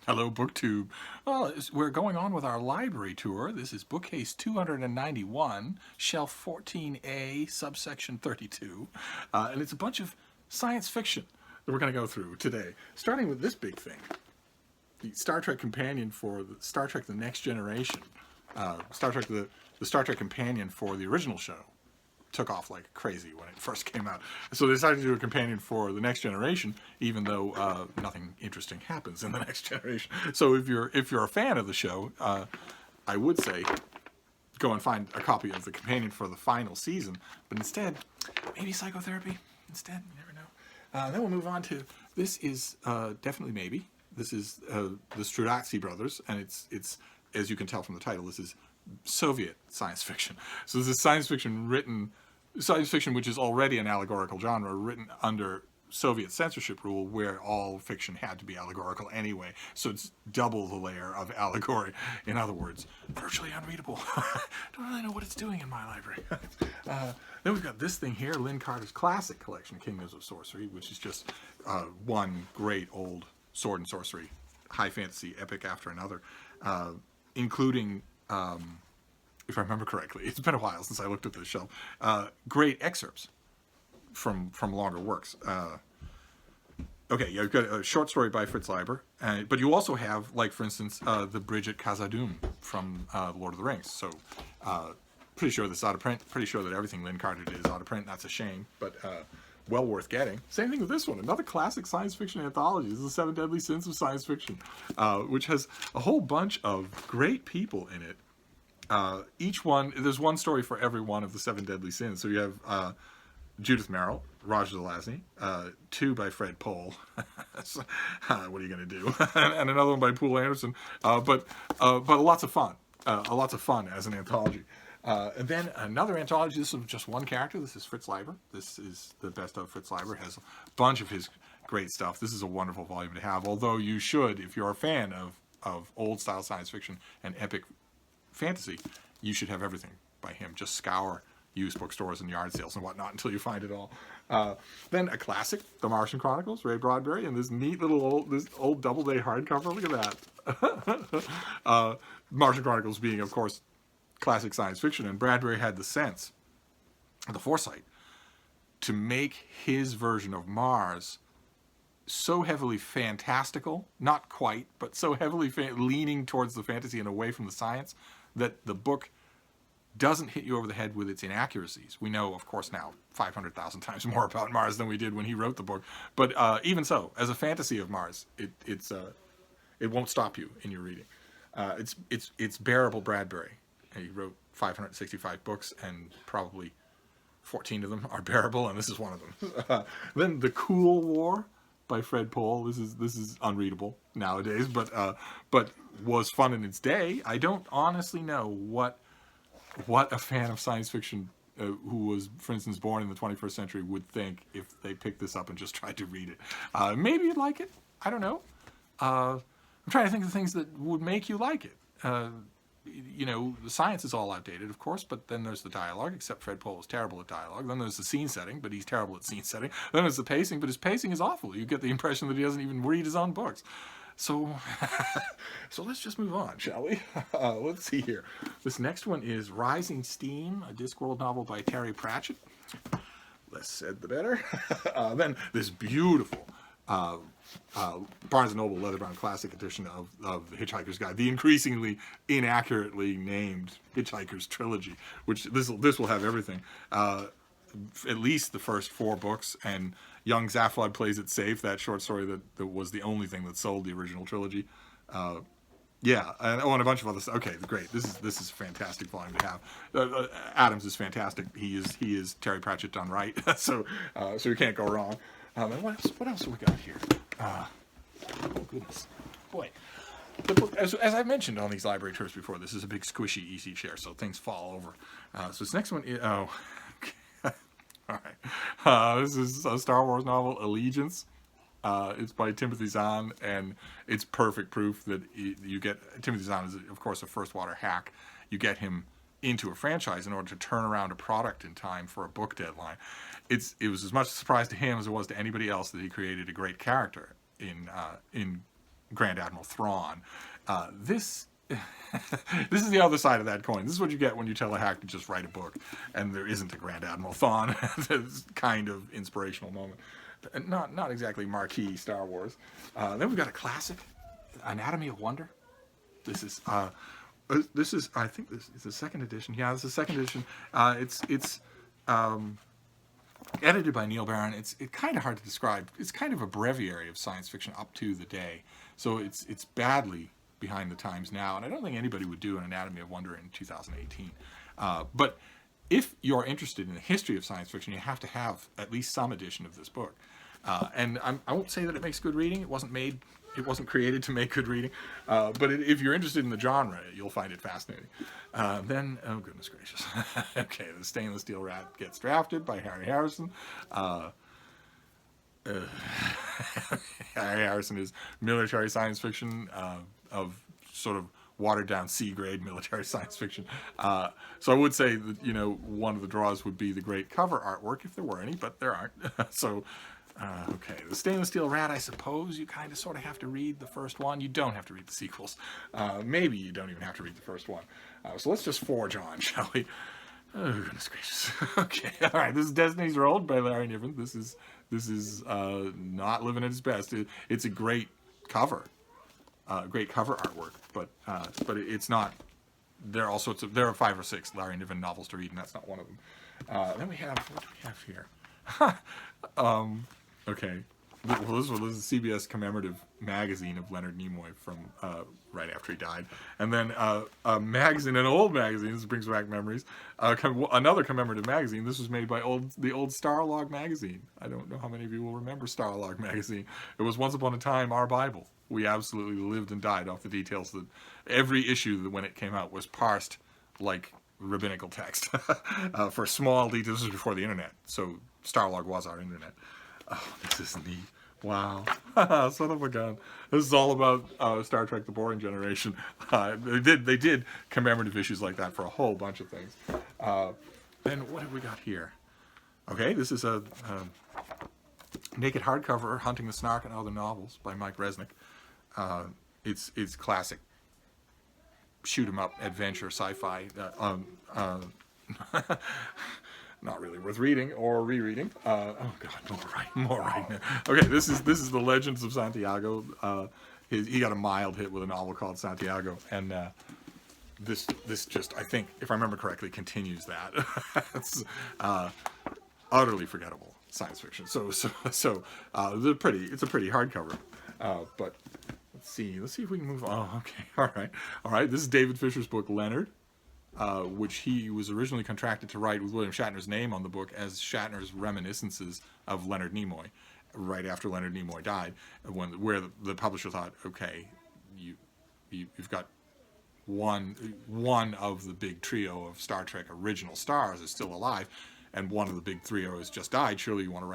Hello, BookTube. Well, we're going on with our library tour. This is Bookcase 291, Shelf 14A, subsection 32. And it's a bunch of science fiction that we're going to go through today, starting with this big thing. The Star Trek companion for the Star Trek The Next Generation. The Star Trek companion for the original show took off like crazy when it first came out. So they decided to do a companion for the Next Generation, even though nothing interesting happens in the Next Generation. So if you're a fan of the show, I would say go and find a copy of the companion for the final season. But instead, maybe psychotherapy. Instead, you never know. Then we'll move on to this is definitely maybe. This is the Strugatsky brothers, and it's as you can tell from the title, this is Soviet science fiction. So this is science fiction which is already an allegorical genre, written under Soviet censorship rule, where all fiction had to be allegorical anyway. So it's double the layer of allegory. In other words, virtually unreadable. Don't really know what it's doing in my library. Then we've got this thing here, Lynn Carter's classic collection, Kingdoms of Sorcery, which is just one great old sword and sorcery, high fantasy epic after another, including, if I remember correctly, it's been a while since I looked at this shelf, great excerpts from longer works. Okay, you've got a short story by Fritz Leiber, but you also have, like, for instance, the Bridget Khazad-dûm from Lord of the Rings. So, pretty sure this is out of print. Pretty sure that everything Lynn Carter did is out of print. That's a shame, but well worth getting. Same thing with this one. Another classic science fiction anthology. This is The Seven Deadly Sins of Science Fiction, which has a whole bunch of great people in it. Each one, there's one story for every one of the Seven Deadly Sins. So you have Judith Merrill, Roger Zelazny, two by Fred Pohl. What are you going to do? And another one by Poul Anderson. But lots of fun. Lots of fun as an anthology. And then another anthology. This is just one character. This is Fritz Leiber. This is the best of Fritz Leiber. Has a bunch of his great stuff. This is a wonderful volume to have. Although you should, if you're a fan of old style science fiction and epic fantasy, you should have everything by him. Just scour used bookstores and yard sales and whatnot until you find it all. Then a classic, The Martian Chronicles, Ray Bradbury, and this neat little old Doubleday hardcover. Look at that. Martian Chronicles being, of course, classic science fiction, and Bradbury had the sense, the foresight, to make his version of Mars so heavily fantastical, not quite, but so heavily leaning towards the fantasy and away from the science, that the book doesn't hit you over the head with its inaccuracies. We know, of course, now 500,000 times more about Mars than we did when he wrote the book. But even so, as a fantasy of Mars, it won't stop you in your reading. It's bearable Bradbury. He wrote 565 books, and probably 14 of them are bearable, and this is one of them. Then The Cool War by Fred Pohl. This is unreadable nowadays, but was fun in its day. I don't honestly know what a fan of science fiction who was, for instance, born in the 21st century would think if they picked this up and just tried to read it. Maybe you'd like it. I don't know. I'm trying to think of things that would make you like it. The science is all outdated, of course, but then there's the dialogue, except Fred Pohl is terrible at dialogue. Then there's the scene setting, but he's terrible at scene setting. Then there's the pacing, but his pacing is awful. You get the impression that he doesn't even read his own books. So let's just move on, shall we? Let's see here. This next one is Rising Steam, a Discworld novel by Terry Pratchett. Less said, the better. Then this beautiful Barnes & Noble leather-bound classic edition of The Hitchhiker's Guide, the increasingly inaccurately named Hitchhiker's Trilogy, which this will have everything. At least the first 4 books, and Young Zaphod Plays It Safe, that short story that was the only thing that sold the original trilogy. Yeah, and a bunch of other stuff. Okay, great. This is a fantastic volume to have. Adams is fantastic. He is Terry Pratchett done right. so you can't go wrong. And what else have we got here? Oh goodness, boy. The book, as I mentioned on these library tours before, this is a big squishy easy chair, so things fall over. So this next one is all right. This is a Star Wars novel, Allegiance. It's by Timothy Zahn, and it's perfect proof that you get Timothy Zahn is, of course, a first water hack. You get him into a franchise in order to turn around a product in time for a book deadline. It was as much a surprise to him as it was to anybody else that he created a great character in Grand Admiral Thrawn. This this is the other side of that coin. This is what you get when you tell a hack to just write a book, and there isn't a Grand Admiral Thrawn. This kind of inspirational moment. Not exactly marquee Star Wars. Then we've got a classic, Anatomy of Wonder. This is I think this is the second edition. Yeah, this is the second edition. It's edited by Neil Barron. It's kind of hard to describe. It's kind of a breviary of science fiction up to the day. So it's badly behind the times now, and I don't think anybody would do an Anatomy of Wonder in 2018. But if you're interested in the history of science fiction, you have to have at least some edition of this book. And I won't say that it makes good reading. It wasn't created to make good reading. But if you're interested in the genre, you'll find it fascinating. Then, oh goodness gracious. Okay, the Stainless Steel Rat gets drafted by Harry Harrison. Harry Harrison is military science fiction of sort of watered down C-grade military science fiction. So I would say that, one of the draws would be the great cover artwork, if there were any, but there aren't. So, okay, the Stainless Steel Rat, I suppose you kind of sort of have to read the first one. You don't have to read the sequels. Maybe you don't even have to read the first one. So let's just forge on, shall we? Oh, goodness gracious. Okay, all right, this is Destiny's Road by Larry Niven. This is not living at its best. It's a great cover. Great cover artwork, but it's not. There are all sorts of. There are 5 or 6 Larry Niven novels to read, and that's not one of them. Then we have, what do we have here? Okay, well, this is a CBS commemorative magazine of Leonard Nimoy from right after he died, and then a magazine, an old magazine. This brings back memories. Another commemorative magazine. This was made by the old Starlog magazine. I don't know how many of you will remember Starlog magazine. It was once upon a time our Bible. We absolutely lived and died off the details. That every issue that when it came out was parsed like rabbinical text for small details. This was before the internet, so Starlog was our internet. Oh, this is neat. Wow. Son of a gun. This is all about Star Trek The Boring Generation. They did commemorative issues like that for a whole bunch of things. Then what have we got here? Okay, this is a naked hardcover, Hunting the Snark and Other Novels by Mike Resnick. It's classic shoot 'em up adventure sci-fi. Not really worth reading or rereading. Oh God, more writing. Okay, this is the Legends of Santiago. He got a mild hit with a novel called Santiago, and this just, I think, if I remember correctly, continues that. It's utterly forgettable science fiction. So it's a pretty hardcover. But let's see if we can move on. Oh, okay, all right. This is David Fisher's book Leonard. Which he was originally contracted to write with William Shatner's name on the book as Shatner's reminiscences of Leonard Nimoy, right after Leonard Nimoy died, where the publisher thought, okay, you've got one of the big trio of Star Trek original stars is still alive, and one of the big trio has just died. Surely you want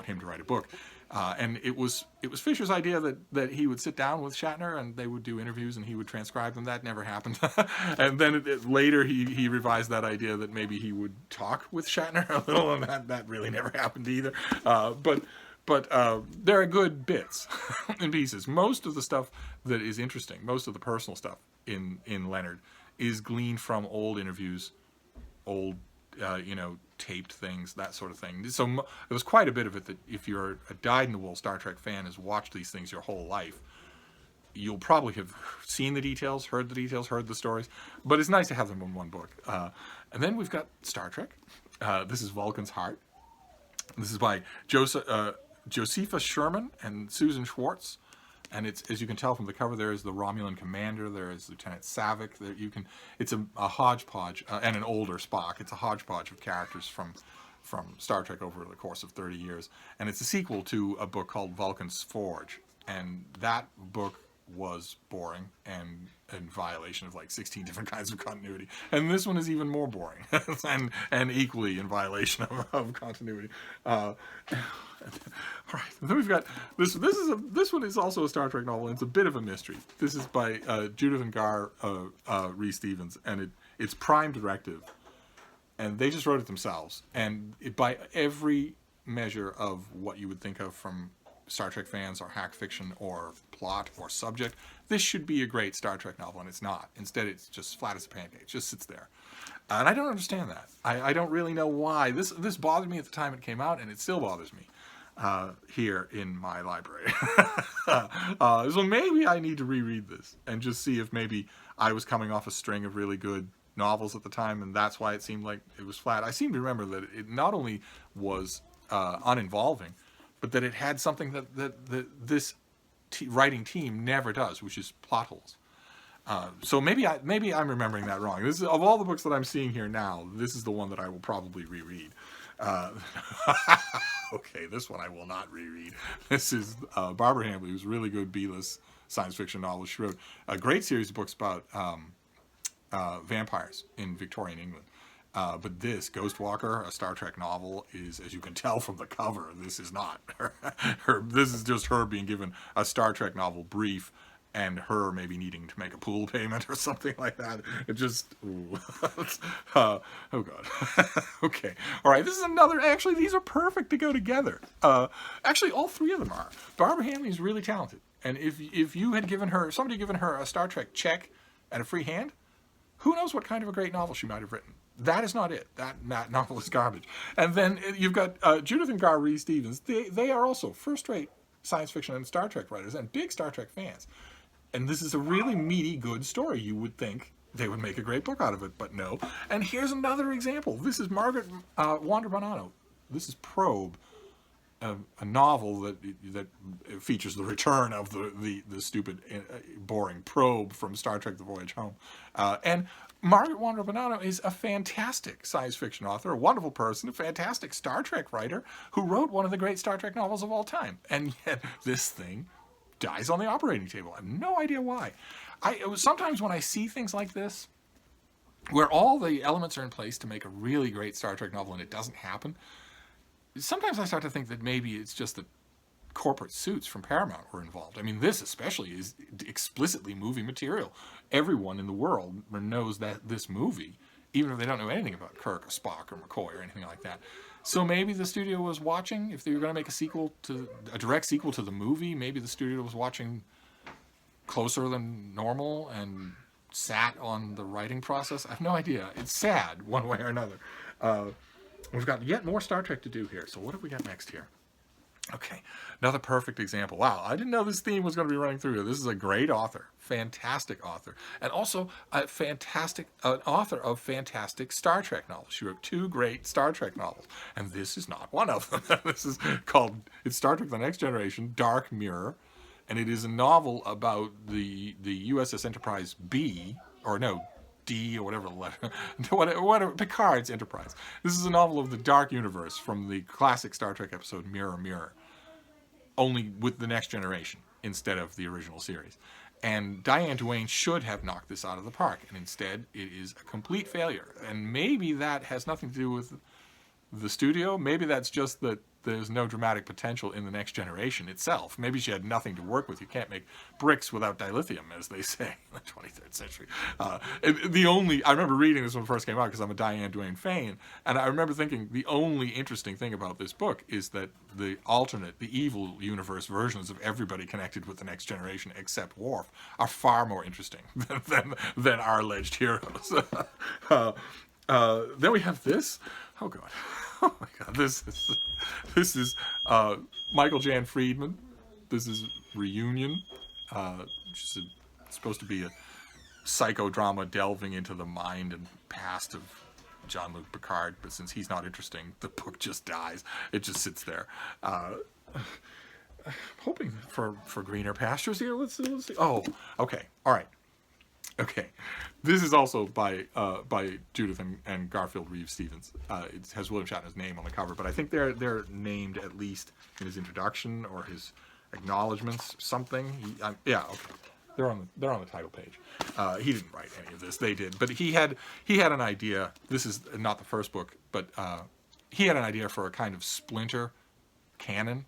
him to write a book. And it was Fisher's idea that he would sit down with Shatner and they would do interviews and he would transcribe them. That never happened. And then later he revised that idea that maybe he would talk with Shatner a little, and that really never happened either. But there are good bits and pieces. Most of the stuff that is interesting, most of the personal stuff in Leonard, is gleaned from old interviews, old taped things, that sort of thing. So there was quite a bit of it that if you're a dyed-in-the-wool Star Trek fan, has watched these things your whole life, you'll probably have seen the details, heard the stories, but it's nice to have them in one book. And then we've got Star Trek. This is Vulcan's Heart. This is by Josefa Sherman and Susan Schwartz. And it's, as you can tell from the cover, there is the Romulan commander, there is Lieutenant Savick. It's a hodgepodge, and an older Spock. It's a hodgepodge of characters from Star Trek over the course of 30 years. And it's a sequel to a book called Vulcan's Forge. And that book was boring and in violation of like 16 different kinds of continuity. And this one is even more boring and equally in violation of continuity. All right, and then we've got this one is also a Star Trek novel, and it's a bit of a mystery. This is by Judith and Gar Reese Stevens, and it's Prime Directive, and they just wrote it themselves. And by every measure of what you would think of from Star Trek fans or hack fiction or plot or subject, this should be a great Star Trek novel, and it's not. Instead, it's just flat as a pancake. It just sits there. And I don't understand that. I don't really know why. This bothered me at the time it came out, and it still bothers me here in my library. So maybe I need to reread this and just see if maybe I was coming off a string of really good novels at the time, and that's why it seemed like it was flat. I seem to remember that it not only was uninvolving, but that it had something that this writing team never does, which is plot holes. So maybe I'm remembering that wrong. This is, of all the books that I'm seeing here now, this is the one that I will probably reread. Okay, this one I will not reread. This is Barbara Hambly, who's a really good B-list science fiction novel. She wrote a great series of books about vampires in Victorian England. But this, Ghost Walker, a Star Trek novel, is, as you can tell from the cover, this is not her. This is just her being given a Star Trek novel brief, and her maybe needing to make a pool payment or something like that. It just, oh God. Okay. All right. This is another, actually, these are perfect to go together. Actually, all three of them are. Barbara Hambly is really talented. And if you had given her, somebody given her a Star Trek check and a free hand, who knows what kind of a great novel she might have written. That is not it. That novel is garbage. And then you've got Judith and Gar Reed-Stevens. They are also first-rate science fiction and Star Trek writers and big Star Trek fans. And this is a really meaty, good story. You would think they would make a great book out of it, but no. And here's another example. This is Margaret Wander Bonanno. This is Probe, a novel that features the return of the stupid, boring probe from Star Trek: The Voyage Home. And Margaret Wander Bonanno is a fantastic science fiction author, a wonderful person, a fantastic Star Trek writer who wrote one of the great Star Trek novels of all time. And yet this thing dies on the operating table. I have no idea why. Sometimes when I see things like this, where all the elements are in place to make a really great Star Trek novel and it doesn't happen, sometimes I start to think that maybe it's just that corporate suits from Paramount were involved. I mean, this especially is explicitly movie material. Everyone in the world knows that this movie, even if they don't know anything about Kirk or Spock or McCoy or anything like that. So maybe the studio was watching, if they were going to make a direct sequel to the movie, maybe the studio was watching closer than normal and sat on the writing process. I have no idea. It's sad one way or another. We've got yet more Star Trek to do here. So what have we got next here? Okay, another perfect example. Wow, I didn't know this theme was going to be running through here. This is a great author, fantastic author, and also a fantastic author of fantastic Star Trek novels. She wrote 2 great Star Trek novels, and this is not one of them. This is called, it's Star Trek: The Next Generation, Dark Mirror, and it is a novel about the USS Enterprise B, or no, D, or whatever the letter, whatever, Picard's Enterprise. This is a novel of the Dark Universe from the classic Star Trek episode Mirror, Mirror, only with the Next Generation instead of the original series. And Diane Duane should have knocked this out of the park, and instead it is a complete failure. And maybe that has nothing to do with the studio. Maybe that's just that there's no dramatic potential in the Next Generation itself. Maybe she had nothing to work with. You can't make bricks without dilithium, as they say in the 23rd century. I remember reading this when it first came out because I'm a Diane Duane fan, and I remember thinking the only interesting thing about this book is that the evil universe versions of everybody connected with the Next Generation except Worf are far more interesting than our alleged heroes. Then we have this. Oh God! Oh my God! This is Michael Jan Friedman. This is Reunion, which is supposed to be a psychodrama delving into the mind and past of Jean-Luc Picard. But since he's not interesting, the book just dies. It just sits there. Hoping for greener pastures here. Let's see. Oh, okay. All right. Okay, this is also by Judith and Garfield Reeves-Stevens. It has William Shatner's name on the cover, but I think they're named at least in his introduction or his acknowledgments, something. Yeah, okay, they're on the title page. He didn't write any of this; they did, but he had an idea. This is not the first book, but he had an idea for a kind of splinter canon,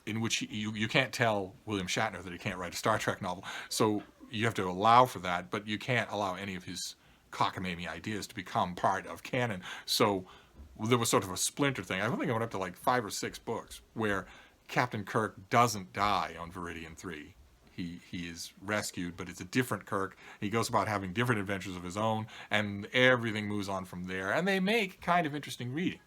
in which you can't tell William Shatner that he can't write a Star Trek novel, so you have to allow for that, but you can't allow any of his cockamamie ideas to become part of canon. So there was sort of a splinter thing. I think it went up to like 5 or 6 books where Captain Kirk doesn't die on Veridian 3. He is rescued, but it's a different Kirk. He goes about having different adventures of his own, and everything moves on from there. And they make kind of interesting reading,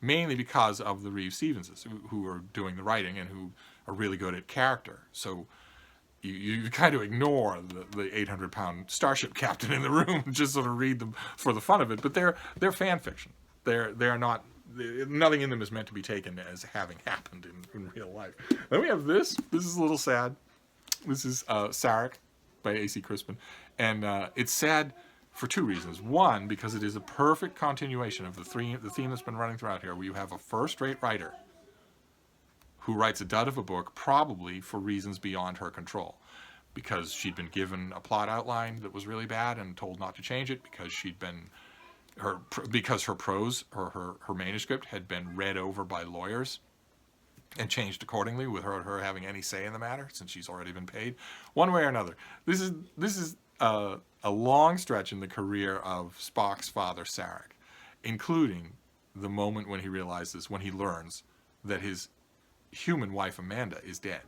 mainly because of the Reeve Stevenses, who are doing the writing and who are really good at character. So you kind of ignore the 800-pound starship captain in the room and just sort of read them for the fun of it. But they're fan fiction. They're not. Nothing in them is meant to be taken as having happened in real life. Then we have this. This is a little sad. This is Sarek by A.C. Crispin. And it's sad for two reasons. One, because it is a perfect continuation of the theme that's been running throughout here, where you have a first-rate writer who writes a dud of a book, probably for reasons beyond her control. Because she'd been given a plot outline that was really bad and told not to change it, because her prose, or her manuscript had been read over by lawyers and changed accordingly without her having any say in the matter, since she's already been paid. One way or another. This is a long stretch in the career of Spock's father, Sarek, including the moment when he learns that his human wife, Amanda, is dead.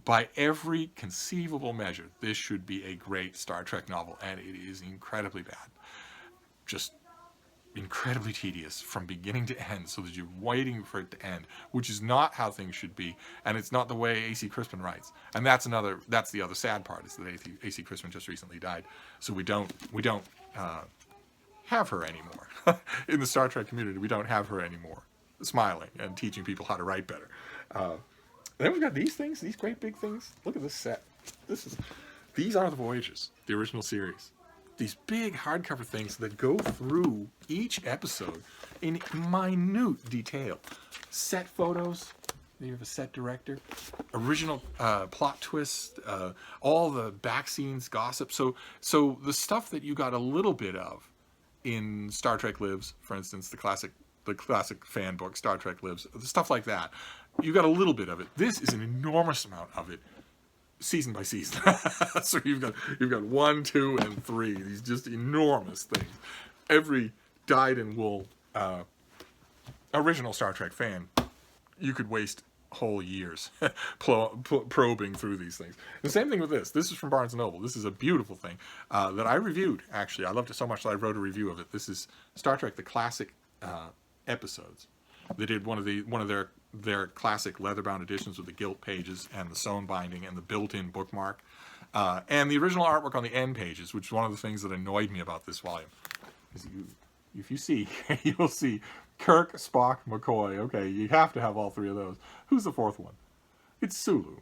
By every conceivable measure, this should be a great Star Trek novel, and it is incredibly bad. Just incredibly tedious from beginning to end, so that you're waiting for it to end, which is not how things should be, and it's not the way A.C. Crispin writes. And that's the other sad part, is that A.C. Crispin just recently died, so we don't have her anymore. In the Star Trek community, we don't have her anymore, smiling and teaching people how to write better. Then we've got these things, these great big things. Look at this set. These are the Voyages, the original series. These big hardcover things that go through each episode in minute detail. Set photos. You have a set director. Original plot twists. All the back scenes, gossip. So the stuff that you got a little bit of in Star Trek Lives, for instance, the classic fan book, Star Trek Lives, stuff like that. You got a little bit of it. This is an enormous amount of it, season by season. So you've got 1, 2, and 3. These just enormous things. Every dyed-in-wool original Star Trek fan, you could waste whole years probing through these things. The same thing with this. This is from Barnes & Noble. This is a beautiful thing that I reviewed, actually. I loved it so much that I wrote a review of it. This is Star Trek, the classic episodes. They did one of their classic leather-bound editions with the gilt pages and the sewn binding and the built-in bookmark, and the original artwork on the end pages, which is one of the things that annoyed me about this volume. If you see, you'll see Kirk, Spock, McCoy. Okay, you have to have all three of those. Who's the fourth one? It's Sulu.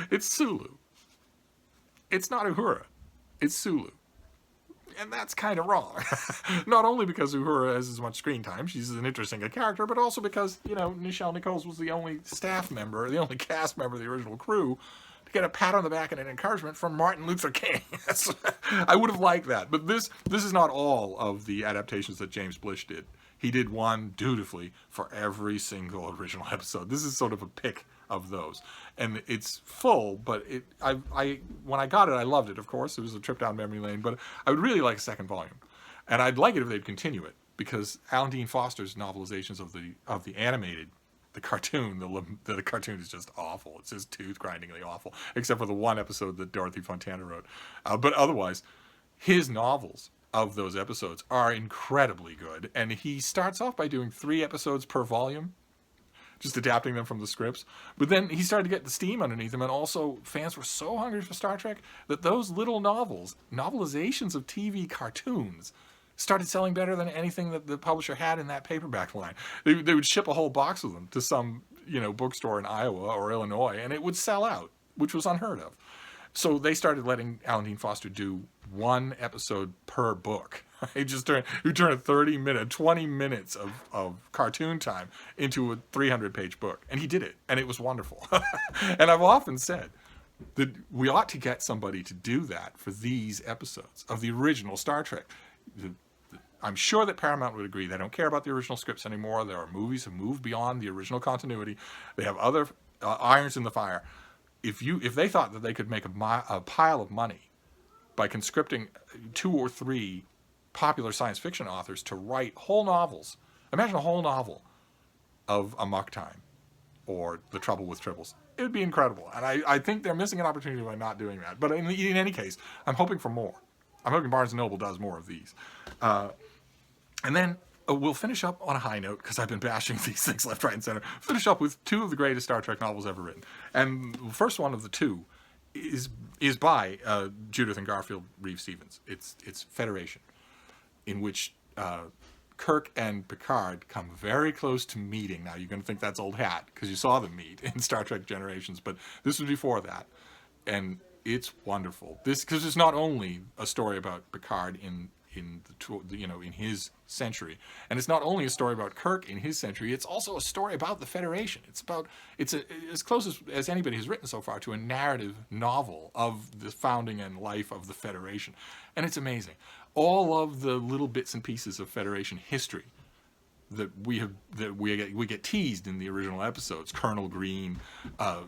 It's Sulu. It's not Uhura. It's Sulu. And that's kind of wrong. Not only because Uhura has as much screen time, she's an interesting character, but also because, Nichelle Nichols was the only staff member, the only cast member of the original crew to get a pat on the back and an encouragement from Martin Luther King. I would have liked that. But this is not all of the adaptations that James Blish did. He did one dutifully for every single original episode. This is sort of a pick of those, and it's full. But when I got it, I loved it. Of course, it was a trip down memory lane. But I would really like a second volume, and I'd like it if they'd continue it, because Alan Dean Foster's novelizations of the animated, the cartoon, the cartoon is just awful. It's just tooth-grindingly awful, except for the one episode that Dorothy Fontana wrote. But otherwise, his novels of those episodes are incredibly good, and he starts off by doing 3 episodes per volume, just adapting them from the scripts. But then he started to get the steam underneath him, and also fans were so hungry for Star Trek that those little novelizations of TV cartoons, started selling better than anything that the publisher had in that paperback line. They would ship a whole box of them to some bookstore in Iowa or Illinois, and it would sell out, which was unheard of. So they started letting Alan Dean Foster do 1 episode per book. He turned a 20 minutes of cartoon time into a 300-page book. And he did it. And it was wonderful. And I've often said that we ought to get somebody to do that for these episodes of the original Star Trek. I'm sure that Paramount would agree. They don't care about the original scripts anymore. There are movies that move beyond the original continuity. They have other irons in the fire. If they thought that they could make a pile of money by conscripting 2 or 3 popular science fiction authors to write whole novels, imagine a whole novel of Amok Time or The Trouble with Tribbles. It would be incredible. And I think they're missing an opportunity by not doing that. But in any case, I'm hoping for more. I'm hoping Barnes & Noble does more of these. And then we'll finish up on a high note, because I've been bashing these things left, right, and center. Finish up with two of the greatest Star Trek novels ever written. And the first one of the two is by Judith and Garfield Reeves-Stevens. It's Federation, in which Kirk and Picard come very close to meeting. Now, you're going to think that's old hat, because you saw them meet in Star Trek Generations, but this was before that. And it's wonderful. Because it's not only a story about Picard in his century, and it's not only a story about Kirk in his century, it's also a story about the Federation. It's as close as anybody has written so far to a narrative novel of the founding and life of the Federation, and it's amazing. All of the little bits and pieces of Federation history that we get teased in the original episodes. Colonel Green,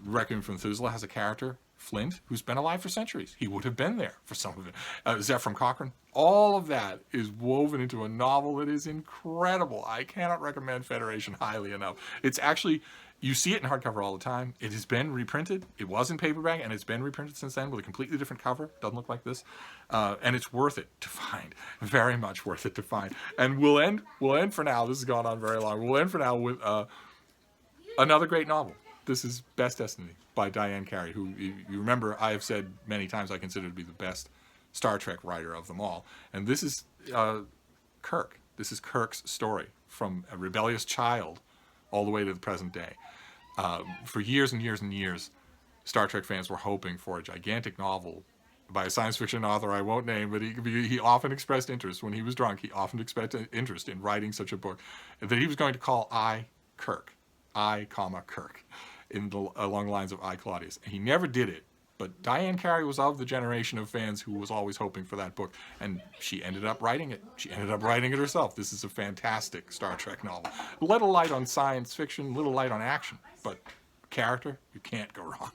Requiem for Methuselah has a character, Flint, who's been alive for centuries. He would have been there for some of it. Zephram Cochrane. All of that is woven into a novel that is incredible. I cannot recommend Federation highly enough. It's actually, you see it in hardcover all the time. It has been reprinted. It was in paperback, and it's been reprinted since then with a completely different cover. Doesn't look like this. And it's worth it to find. Very much worth it to find. And we'll end for now. This has gone on very long. We'll end for now with another great novel. This is Best Destiny by Diane Carey, who, you remember, I have said many times I consider to be the best Star Trek writer of them all. And this is Kirk. This is Kirk's story from a rebellious child all the way to the present day. For years and years and years, Star Trek fans were hoping for a gigantic novel by a science fiction author I won't name, but he often expressed interest. When he was drunk, he often expressed interest in writing such a book that he was going to call Kirk. Kirk. Along the lines of I, Claudius. He never did it, but Diane Carey was of the generation of fans who was always hoping for that book, and she ended up writing it. She ended up writing it herself. This is a fantastic Star Trek novel. Little light on science fiction, little light on action, but character, you can't go wrong.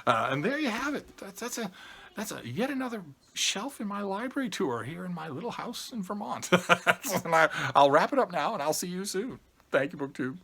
And there you have it. That's yet another shelf in my library tour here in my little house in Vermont. And I'll wrap it up now, and I'll see you soon. Thank you, BookTube.